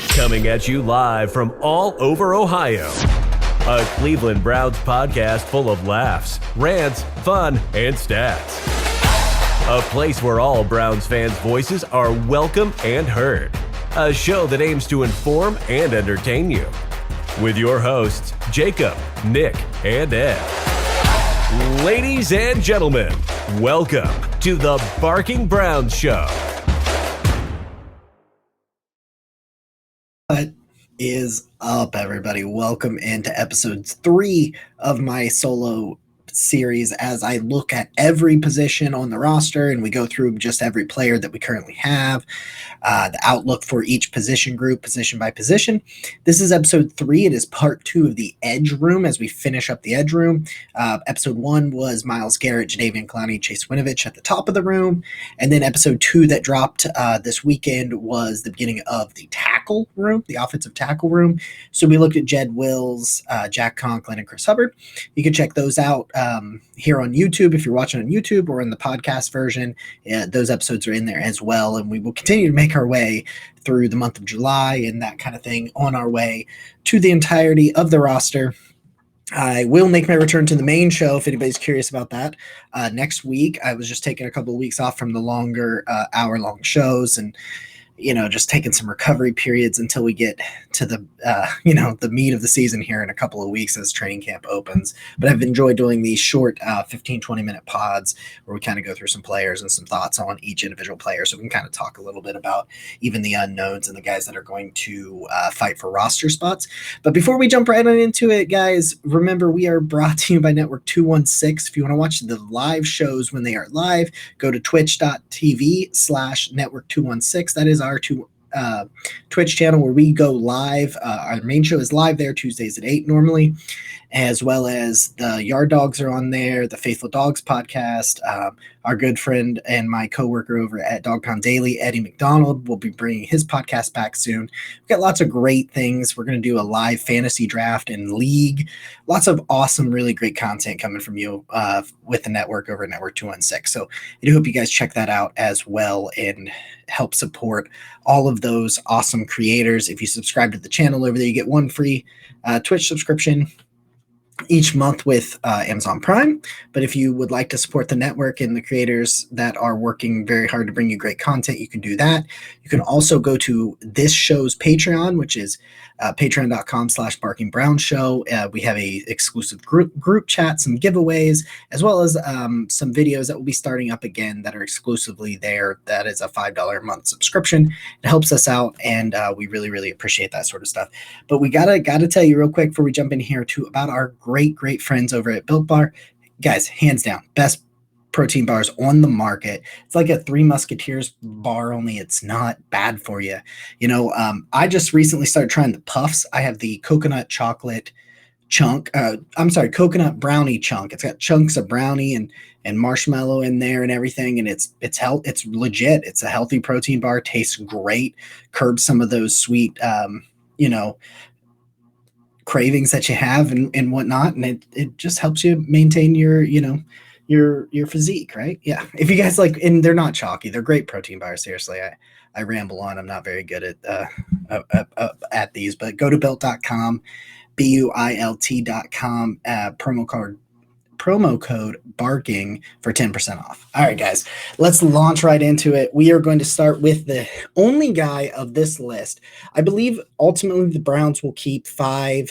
Coming at you live from all over Ohio. A Cleveland Browns podcast full of laughs, rants, fun, and stats. A place where all Browns fans' voices are welcome and heard. A show that aims to inform and entertain you. With your hosts, Jacob, Nick, and Ed. Ladies and gentlemen, welcome to the Barking Browns Show. What is up, everybody? Welcome into episode 3 of my solo series as I look at every position on the roster and we go through just every player that we currently have, the outlook for each position group, position by position. This is episode 3. It is part 2 of the Edge Room as we finish up the Edge Room. Episode 1 was Myles Garrett, Jadeveon Clowney, Chase Winovich at the top of the room. And then episode 2 that dropped this weekend was the beginning of the tackle room, the offensive tackle room. So we looked at Jed Wills, Jack Conklin, and Chris Hubbard. You can check those out here on YouTube if you're watching on YouTube, or in the podcast version. Those episodes are in there as well, and we will continue to make our way through the month of July and that kind of thing on our way to the entirety of the roster. I will make my return to the main show if anybody's curious about that next week. I was just taking a couple of weeks off from the longer hour-long shows and just taking some recovery periods until we get to the meat of the season here in a couple of weeks as training camp opens. But I've enjoyed doing these short 15, 20-minute pods where we kind of go through some players and some thoughts on each individual player. So we can kind of talk a little bit about even the unknowns and the guys that are going to fight for roster spots. But before we jump right on into it, guys, remember we are brought to you by Network 216. If you want to watch the live shows when they are live, go to twitch.tv/network216. That is our Twitch channel where we go live. Our main show is live there Tuesdays at 8 normally, as well as the Yard Dogs are on there, the Faithful Dogs podcast. Our good friend and my coworker over at Dog Pound Daily, Eddie McDonald, will be bringing his podcast back soon. We've got lots of great things. We're going to do a live fantasy draft and league. Lots of awesome, really great content coming from you with the network over at Network 216. So I do hope you guys check that out as well and help support all of those awesome creators. If you subscribe to the channel over there, you get one free Twitch subscription each month with Amazon Prime. But if you would like to support the network and the creators that are working very hard to bring you great content, you can do that. You can also go to this show's Patreon, which is patreon.com/BarkingBrownShow. We have a exclusive group chat, some giveaways, as well as some videos that will be starting up again that are exclusively there. That is a $5 a month subscription. It helps us out, and we really, really appreciate that sort of stuff. But we gotta tell you real quick before we jump in here too about our great friends over at Built Bar. Guys, hands down, best protein bars on the market. It's like a Three Musketeers bar, only it's not bad for you. I just recently started trying the puffs. I have the coconut chocolate chunk. Coconut brownie chunk. It's got chunks of brownie and marshmallow in there and everything, and it's legit. It's a healthy protein bar. Tastes great. Curbs some of those sweet cravings that you have and whatnot, and it just helps you maintain your physique, right? Yeah. If you guys like, and they're not chalky, they're great protein bars. Seriously, I ramble on. I'm not very good at these, but go to built.com, BUILT.com, promo code barking for 10% off. All right, guys, let's launch right into it. We are going to start with the only guy of this list. I believe ultimately the Browns will keep 5,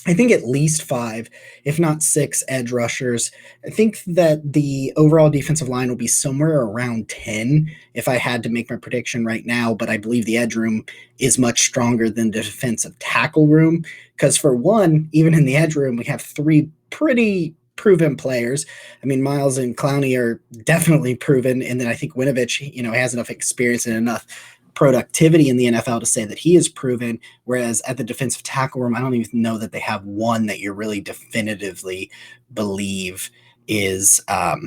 I think at least 5, if not 6 edge rushers. I think that the overall defensive line will be somewhere around 10 if I had to make my prediction right now, but I believe the edge room is much stronger than the defensive tackle room, because for one, even in the edge room, we have 3 pretty proven players. I mean, Myles and Clowney are definitely proven, and then I think Winovich, has enough experience and enough productivity in the NFL to say that he is proven, whereas at the defensive tackle room, I don't even know that they have one that you really definitively believe is a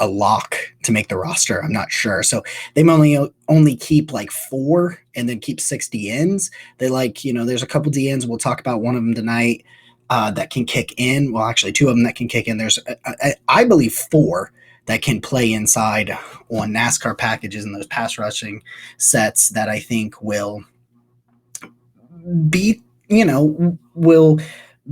lock to make the roster. I'm not sure. So they only keep like 4 and then keep 6 DNs. They there's a couple DNs. We'll talk about one of them tonight that can kick in. Well, actually 2 of them that can kick in. There's, I believe, 4 that can play inside on NASCAR packages and those pass rushing sets that I think will be, will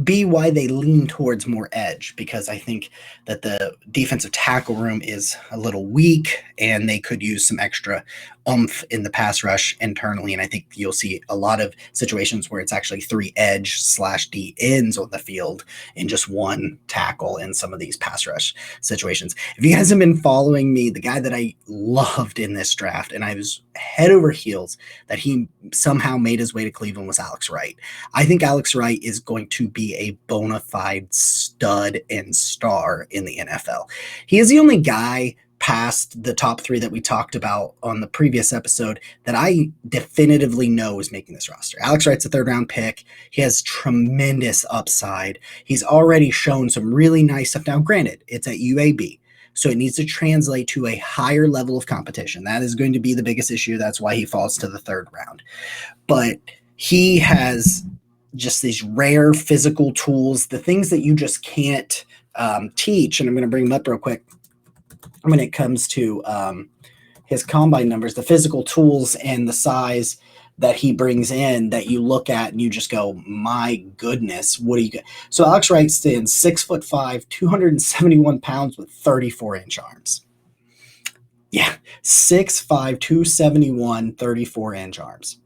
be why they lean towards more edge, because I think that the defensive tackle room is a little weak and they could use some extra oomph in the pass rush internally. And I think you'll see a lot of situations where it's actually 3 edge / D ends on the field and just 1 tackle in some of these pass rush situations. If you guys have been following me, the guy that I loved in this draft, and I was head over heels that he somehow made his way to Cleveland, was Alex Wright. I think Alex Wright is going to be a bona fide stud and star in the NFL. He is the only guy past the top 3 that we talked about on the previous episode that I definitively know is making this roster. Alex Wright's a 3rd-round pick. He has tremendous upside. He's already shown some really nice stuff. Now, granted, it's at UAB, so it needs to translate to a higher level of competition. That is going to be the biggest issue. That's why he falls to the 3rd round. But he has just these rare physical tools, the things that you just can't teach. And I'm going to bring them up real quick. When it comes to his combine numbers, the physical tools and the size that he brings in, that you look at and you just go, my goodness, what do you get? So Alex Wright stands 6'5", 271 pounds with 34-inch arms. Yeah, 6'5", 271, 34-inch arms.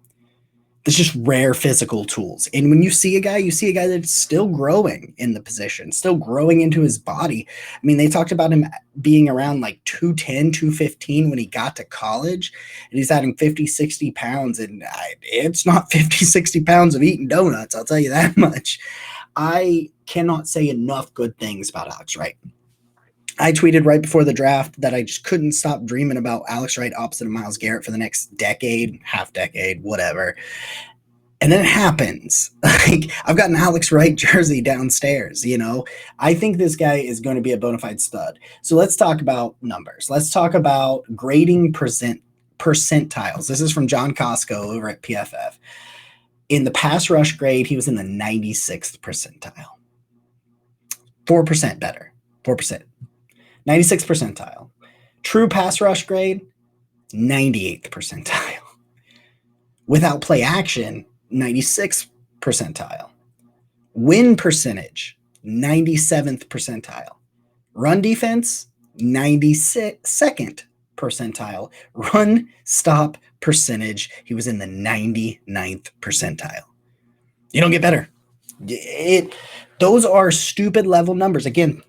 There's just rare physical tools. And when you see a guy that's still growing in the position, still growing into his body. I mean, they talked about him being around like 210, 215 when he got to college, and he's adding 50, 60 pounds. And it's not 50, 60 pounds of eating donuts, I'll tell you that much. I cannot say enough good things about Alex Wright. I tweeted right before the draft that I just couldn't stop dreaming about Alex Wright opposite of Myles Garrett for the next decade, half decade, whatever. And then it happens. Like, I've got an Alex Wright jersey downstairs, I think this guy is going to be a bona fide stud. So let's talk about numbers. Let's talk about grading percentiles. This is from John Costco over at PFF. In the pass rush grade, he was in the 96th percentile. 4% better. 4%. 96th percentile. True pass rush grade, 98th percentile. Without play action, 96th percentile. Win percentage, 97th percentile. Run defense, 92nd percentile. Run stop percentage, he was in the 99th percentile. You don't get better. Those are stupid level numbers. Again,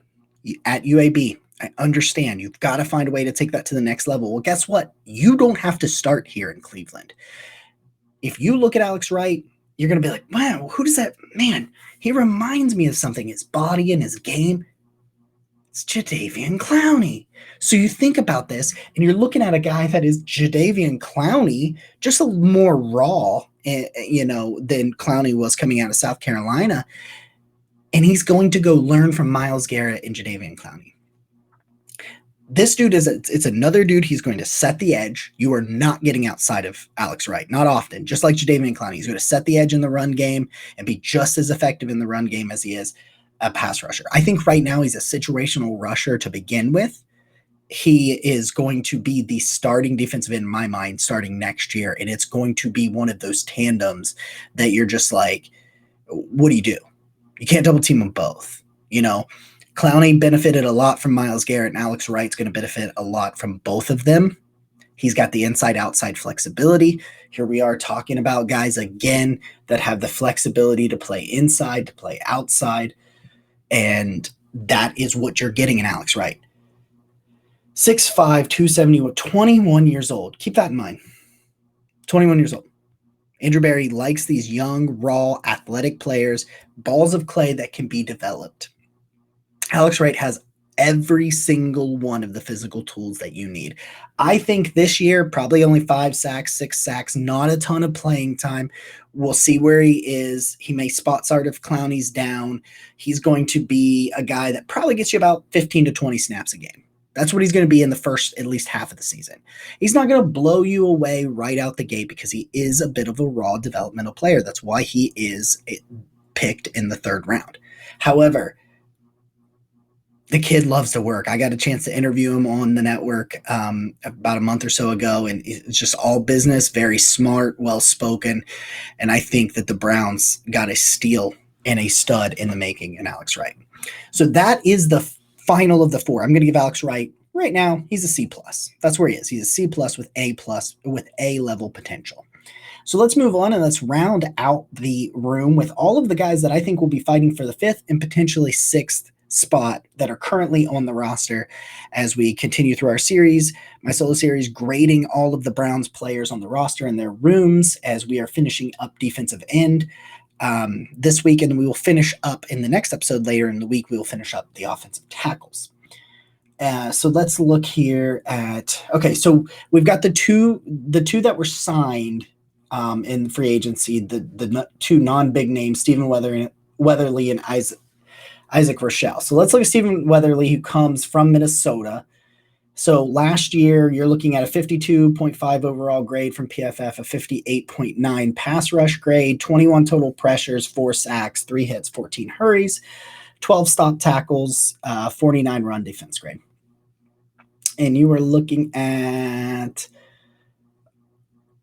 at UAB, I understand you've got to find a way to take that to the next level. Well, guess what? You don't have to start here in Cleveland. If you look at Alex Wright, you're going to be like, wow, who does that? Man, he reminds me of something. His body and his game. It's Jadeveon Clowney. So you think about this, and you're looking at a guy that is Jadeveon Clowney, just a more raw, than Clowney was coming out of South Carolina. And he's going to go learn from Myles Garrett and Jadeveon Clowney. This dude it's another dude. He's going to set the edge. You are not getting outside of Alex Wright. Not often. Just like Jadeveon Clowney. He's going to set the edge in the run game and be just as effective in the run game as he is a pass rusher. I think right now he's a situational rusher to begin with. He is going to be the starting defensive end in my mind starting next year. And it's going to be one of those tandems that you're just like, what do? You can't double team them both. Clowney benefited a lot from Myles Garrett, and Alex Wright's going to benefit a lot from both of them. He's got the inside-outside flexibility. Here we are talking about guys, again, that have the flexibility to play inside, to play outside, and that is what you're getting in Alex Wright. 6'5", 271, 21 years old. Keep that in mind. 21 years old. Andrew Berry likes these young, raw, athletic players, balls of clay that can be developed. Alex Wright has every single one of the physical tools that you need. I think this year, probably only 5 sacks, 6 sacks, not a ton of playing time. We'll see where he is. He may spot start if Clowney's down. He's going to be a guy that probably gets you about 15 to 20 snaps a game. That's what he's going to be in the first at least half of the season. He's not going to blow you away right out the gate because he is a bit of a raw developmental player. That's why he is picked in the 3rd round. However, the kid loves to work. I got a chance to interview him on the network about a month or so ago, and it's just all business, very smart, well-spoken, and I think that the Browns got a steal and a stud in the making in Alex Wright. So that is the final of the four. I'm going to give Alex Wright, right now, he's a C+. That's where he is. He's a C+ with A level potential. So let's move on and let's round out the room with all of the guys that I think will be fighting for the 5th and potentially 6th spot that are currently on the roster as we continue through our series, my solo series, grading all of the Browns players on the roster and their rooms as we are finishing up defensive end this week, and we will finish up in the next episode later in the week. We will finish up the offensive tackles. So let's look here at, okay, so we've got the two that were signed in free agency, the two non-big names, Stephen Weatherly and Isaac Rochell. So let's look at Stephen Weatherly, who comes from Minnesota. So last year, you're looking at a 52.5 overall grade from PFF, a 58.9 pass rush grade, 21 total pressures, 4 sacks, 3 hits, 14 hurries, 12 stop tackles, 49 run defense grade. And you were looking at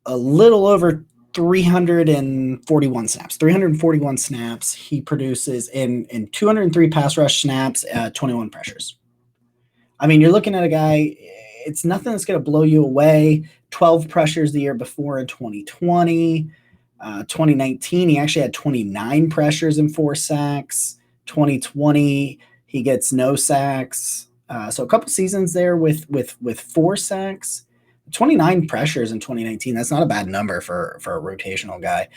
a little over 341 snaps he produces in 203 pass rush snaps, 21 pressures. I mean, you're looking at a guy, it's nothing that's going to blow you away. 12 pressures the year before in 2020. 2019, he actually had 29 pressures and 4 sacks. 2020, he gets no sacks. So a couple seasons there with 4 sacks. 29 pressures in 2019, that's not a bad number for a rotational guy.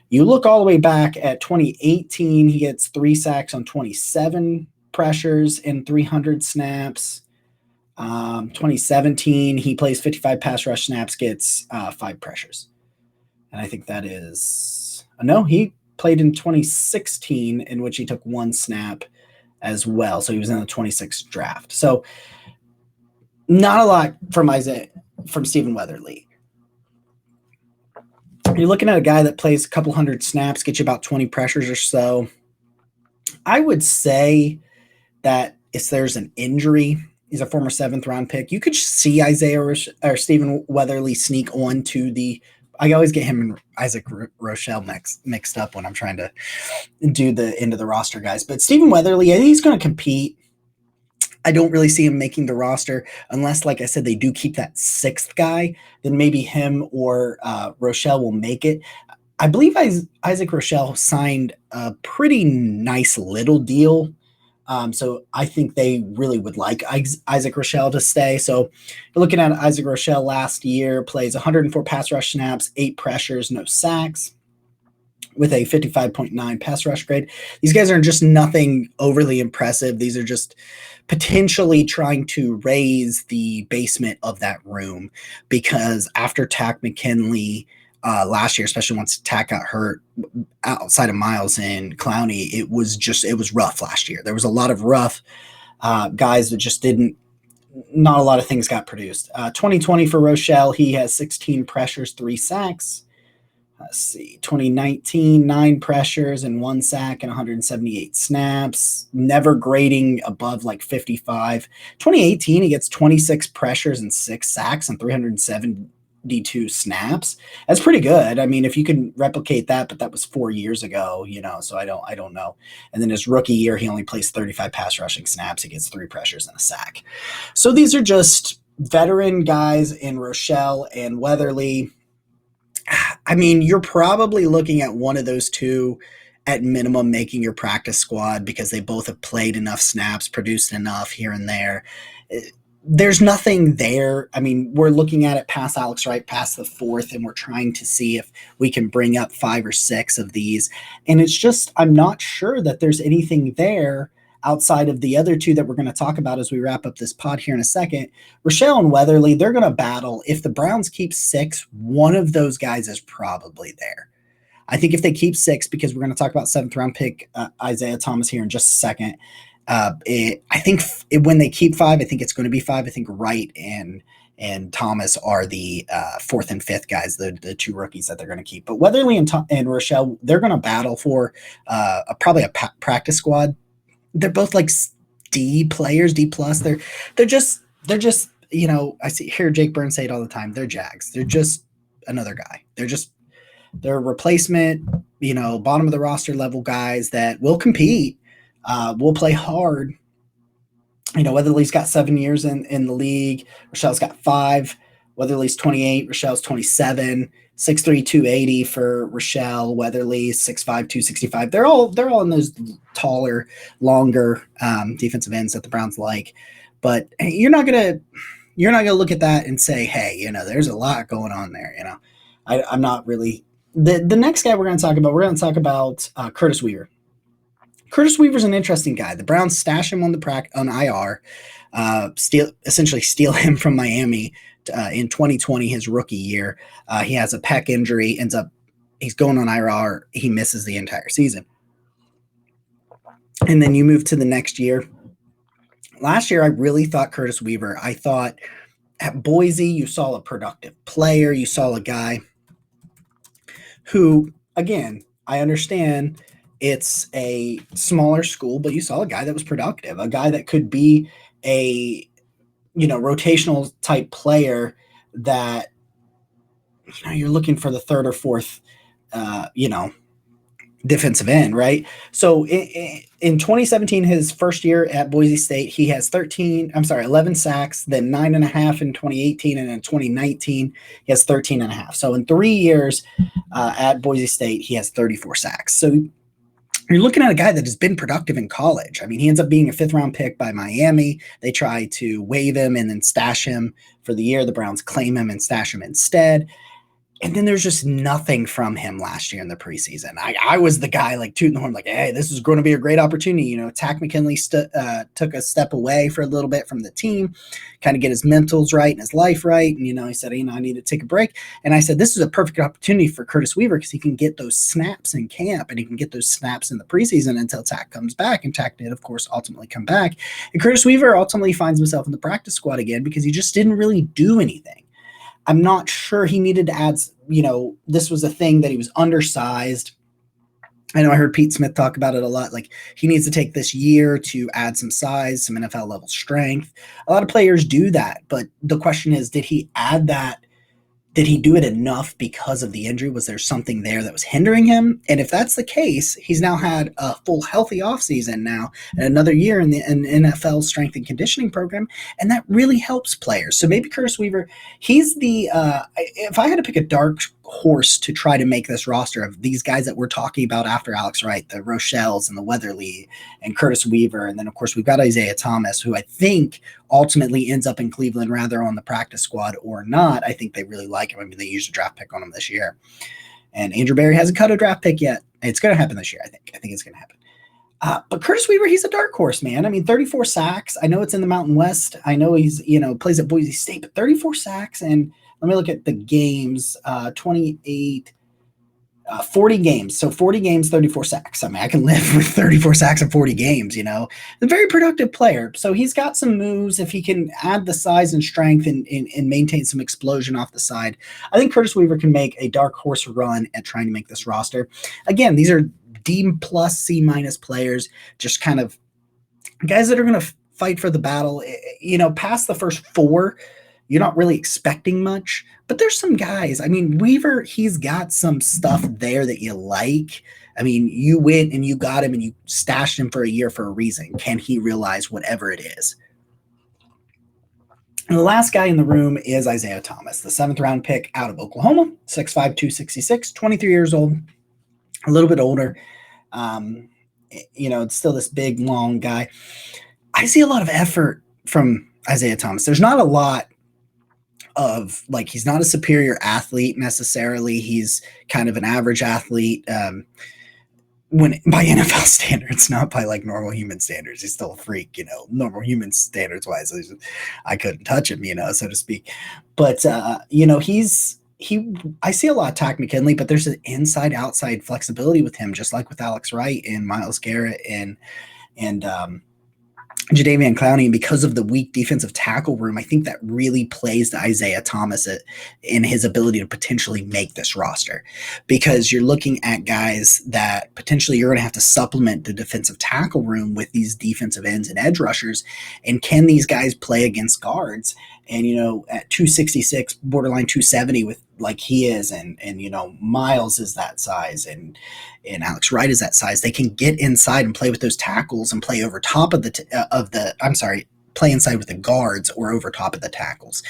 You look all the way back at 2018, he gets 3 sacks on 27 pressures in 300 snaps. 2017, he plays 55 pass rush snaps, gets 5 pressures. And I think that is, no, he played in 2016, in which he took 1 snap as well. So he was in the 26th draft. So not a lot from Stephen Weatherly. You're looking at a guy that plays a couple hundred snaps, gets you about 20 pressures or so. I would say that if there's an injury, he's a former 7th round pick, you could see or Stephen Weatherly sneak on to the, I always get him and Isaac Rochell mixed up when I'm trying to do the end of the roster guys. But Stephen Weatherly, I think he's going to compete. I don't really see him making the roster unless, like I said, they do keep that 6th guy. Then maybe him or Rochell will make it. I believe Isaac Rochell signed a pretty nice little deal. So I think they really would like Isaac Rochell to stay. So you're looking at Isaac Rochell last year, plays 104 pass rush snaps, 8 pressures, no sacks, with a 55.9 pass rush grade. These guys are just nothing overly impressive. These are just potentially trying to raise the basement of that room, because after Tack McKinley last year, especially once Tack got hurt outside of Miles and Clowney, it was rough last year. There was a lot of rough guys that just not a lot of things got produced. 2020 for Rochell, he has 16 pressures, 3 sacks. Let's see, 2019, 9 pressures and 1 sack and 178 snaps, never grading above like 55. 2018, he gets 26 pressures and 6 sacks and 372 snaps. That's pretty good. I mean, if you can replicate that, but that was 4 years ago, so I don't know. And then his rookie year, he only plays 35 pass rushing snaps. He gets 3 pressures and a sack. So these are just veteran guys in Rochell and Weatherly. I mean, you're probably looking at one of those two at minimum making your practice squad because they both have played enough snaps, produced enough here and there. There's nothing there. I mean, we're looking at it past Alex Wright, past the 4th, and we're trying to see if we can bring up 5 or 6 of these. And it's just, I'm not sure that there's anything there outside of the other 2 that we're going to talk about as we wrap up this pod here in a second. Rochell and Weatherly, they're going to battle. If the Browns keep 6, one of those guys is probably there. I think if they keep 6, because we're going to talk about 7th round pick Isaiah Thomas here in just a second. When they keep 5, I think it's going to be 5. I think Wright and Thomas are the 4th and 5th guys, the 2 rookies that they're going to keep. But Weatherly and Rochell, they're going to battle for probably a practice squad. They're both like D players, D plus. They're just I hear Jake Burns say it all the time. They're Jags. They're just another guy. They're a replacement, bottom of the roster level guys that will compete, will play hard. Weatherly's got 7 years in the league. Rochelle's got 5. Weatherly's 28. Rochelle's 27. 6'3", 280 for Rochell. Weatherly 6'5", 265. They're all in those taller, longer defensive ends that the Browns like. But you're not gonna look at that and say, hey, there's a lot going on there. I'm not really. The next guy we're going to talk about Curtis Weaver. Curtis Weaver's an interesting guy. The Browns stash him on IR, essentially steal him from Miami in 2020, his rookie year. He has a pec injury, he's going on IR. He misses the entire season. And then you move to the next year. Last year, I really thought Curtis Weaver, I thought at Boise, you saw a productive player. You saw a guy who, again, I understand it's a smaller school, but you saw a guy that was productive, a guy that could be a, rotational type player that, you're looking for the third or fourth, defensive end, right? So in 2017, his first year at Boise State, he has 11 sacks, then 9.5 in 2018, and in 2019, he has 13.5. So in 3 years at Boise State, he has 34 sacks. So you're looking at a guy that has been productive in college. I mean, he ends up being a 5th-round pick by Miami. They try to waive him and then stash him for the year. The Browns claim him and stash him instead. And then there's just nothing from him last year in the preseason. I was the guy like tooting the horn, like, hey, this is going to be a great opportunity. Tack McKinley took a step away for a little bit from the team, kind of get his mentals right and his life right. And, he said, I need to take a break. And I said, this is a perfect opportunity for Curtis Weaver because he can get those snaps in camp and he can get those snaps in the preseason until Tack comes back. And Tack did, of course, ultimately come back. And Curtis Weaver ultimately finds himself in the practice squad again because he just didn't really do anything. I'm not sure he needed to add, this was a thing that he was undersized. I know I heard Pete Smith talk about it a lot. Like he needs to take this year to add some size, some NFL level strength. A lot of players do that. But the question is, did he add that? Did he do it enough because of the injury? Was there something there that was hindering him? And if that's the case, he's now had a full healthy offseason now and another year in the NFL strength and conditioning program. And that really helps players. So maybe Curtis Weaver, he's if I had to pick a dark horse to try to make this roster of these guys that we're talking about after Alex Wright, the Rochells and the Weatherly and Curtis Weaver. And then, of course, we've got Isaiah Thomas, who I think ultimately ends up in Cleveland rather on the practice squad or not. I think they really like him. I mean, they used a draft pick on him this year. And Andrew Berry hasn't cut a draft pick yet. It's going to happen this year, I think. I think it's going to happen. But Curtis Weaver, he's a dark horse, man. I mean, 34 sacks. I know it's in the Mountain West. I know he's, plays at Boise State, but 34 sacks. And let me look at the games, 28, 40 games. So 40 games, 34 sacks. I mean, I can live with 34 sacks in 40 games, A very productive player. So he's got some moves. If he can add the size and strength and maintain some explosion off the side, I think Curtis Weaver can make a dark horse run at trying to make this roster. Again, these are D+, C- players, just kind of guys that are going to fight for the battle. Past the first 4, you're not really expecting much, but there's some guys. I mean, Weaver, he's got some stuff there that you like. I mean, you went and you got him and you stashed him for a year for a reason. Can he realize whatever it is? And the last guy in the room is Isaiah Thomas, the 7th-round pick out of Oklahoma, 6'5", 266, 23 years old, a little bit older. It's still this big, long guy. I see a lot of effort from Isaiah Thomas. There's not a lot of he's not a superior athlete necessarily. He's kind of an average athlete when by NFL standards, not by normal human standards. He's still a freak, normal human standards wise. I couldn't touch him, so to speak. But I see a lot of Tack McKinley, but there's an inside outside flexibility with him, just like with Alex Wright and Myles Garrett and Jadeveon Clowney, and because of the weak defensive tackle room, I think that really plays to Isaiah Thomas in his ability to potentially make this roster, because you're looking at guys that potentially you're going to have to supplement the defensive tackle room with these defensive ends and edge rushers. And can these guys play against guards? And, at 266, borderline 270 with like he is, and Miles is that size, and Alex Wright is that size, they can get inside and play with those tackles and play over top of play inside with the guards or over top of the tackles.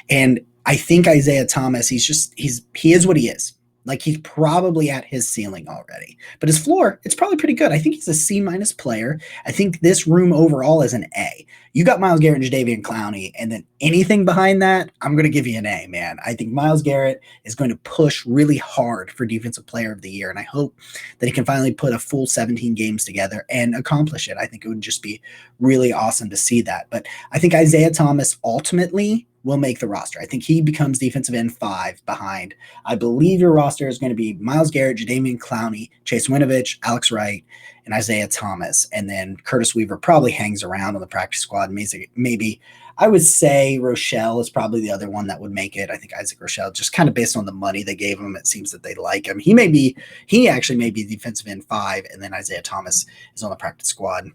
And I think Isaiah Thomas, he is what he is. Like, he's probably at his ceiling already, but his floor, it's probably pretty good. I think he's a C- player. I think this room overall is an A. You got Myles Garrett and Jadeveon Clowney, and then anything behind that, I'm going to give you an A, man. I think Myles Garrett is going to push really hard for Defensive Player of the Year, and I hope that he can finally put a full 17 games together and accomplish it. I think it would just be really awesome to see that. But I think Isaiah Thomas ultimately will make the roster. I think he becomes defensive end 5 behind. I believe your roster is going to be Myles Garrett, Jadeveon Clowney, Chase Winovich, Alex Wright, and Isaiah Thomas. And then Curtis Weaver probably hangs around on the practice squad. Maybe I would say Rochell is probably the other one that would make it. I think Isaac Rochell, just kind of based on the money they gave him, it seems that they like him. He actually may be defensive end 5, and then Isaiah Thomas is on the practice squad.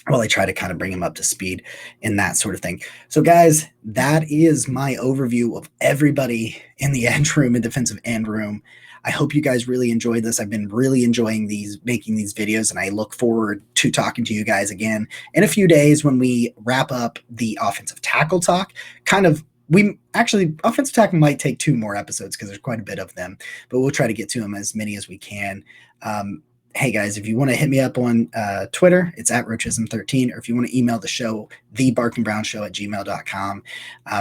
Well, I try to kind of bring him up to speed and that sort of thing. So, guys, that is my overview of everybody in the edge room and defensive end room. I hope you guys really enjoyed this. I've been really enjoying making these videos, and I look forward to talking to you guys again in a few days when we wrap up the offensive tackle talk. Offensive tackle might take 2 more episodes because there's quite a bit of them, but we'll try to get to them as many as we can. Hey guys, if you want to hit me up on Twitter, it's at Rochism13, or if you want to email the show, thebarkandbrownshow@gmail.com,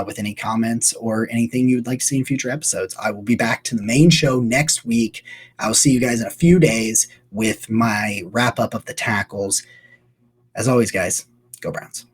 with any comments or anything you would like to see in future episodes. I will be back to the main show next week. I will see you guys in a few days with my wrap up of the tackles. As always, guys, go Browns.